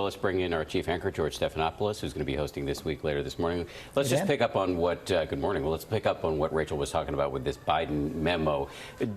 Let's bring in our chief anchor, George Stephanopoulos, who's going to be hosting this week later this morning. Let's just pick up on what, good morning. Well, let's pick up on what Rachel was talking about with this Biden memo.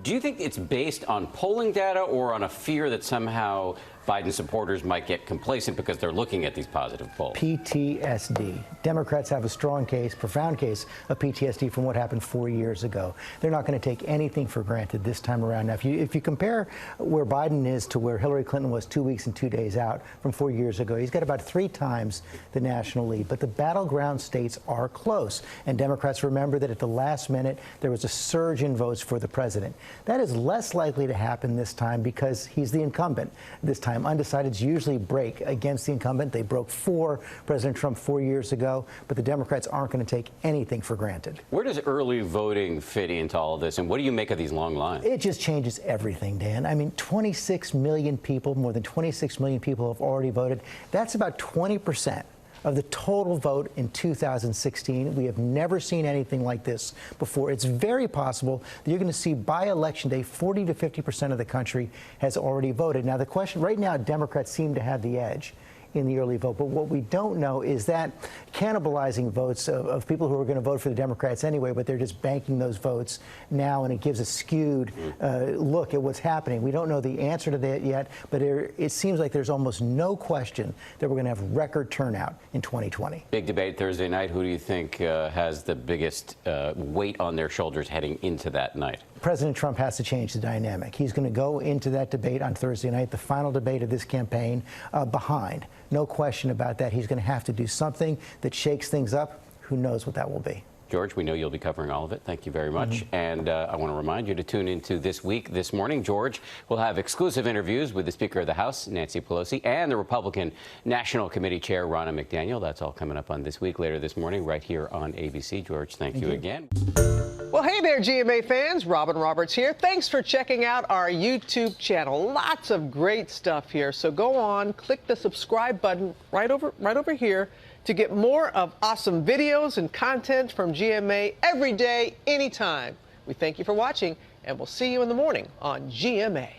Do you think it's based on polling data or on a fear that somehow Biden supporters might get complacent because they're looking at these positive polls? PTSD. Democrats have a strong case, profound case of PTSD from what happened 4 years ago. They're not going to take anything for granted this time around. Now, if you compare where Biden is to where Hillary Clinton was 2 weeks and 2 days out from 4 years ago, he's got about 3 times the national lead. But the battleground states are close. And Democrats remember that at the last minute, there was a surge in votes for the president. That is less likely to happen this time because he's the incumbent this time. Undecideds usually break against the incumbent. They broke for President Trump 4 years ago, but the Democrats aren't going to take anything for granted. Where does early voting fit into all of this, and what do you make of these long lines? It just changes everything, Dan. I mean, 26 million people, more than 26 million people have already voted. That's about 20% of the total vote in 2016. We have never seen anything like this before. It's very possible that you're going to see by election day 40 to 50% of the country has already voted. Now, the question right now, Democrats seem to have the edge in the early vote. But what we don't know is that cannibalizing votes of people who are going to vote for the Democrats anyway, but they're just banking those votes now, and it gives a skewed look at what's happening. We don't know the answer to that yet, but it seems like there's almost no question that we're going to have record turnout in 2020. Big debate Thursday night. Who do you think has the biggest weight on their shoulders heading into that night? President Trump has to change the dynamic. He's going to go into that debate on Thursday night, the final debate of this campaign, behind. No question about that. He's going to have to do something that shakes things up. Who knows what that will be? George, we know you'll be covering all of it. Thank you very much. And I want to remind you to tune into This Week this morning. George will have exclusive interviews with the Speaker of the House, Nancy Pelosi, and the Republican National Committee Chair, Ronna McDaniel. That's all coming up on This Week later this morning right here on ABC. George, thank you again. Well, hey there, GMA fans. Robin Roberts here. Thanks for checking out our YouTube channel. Lots of great stuff here. So go on, click the subscribe button right over here to get more of awesome videos and content from GMA every day, anytime. We thank you for watching, and we'll see you in the morning on GMA.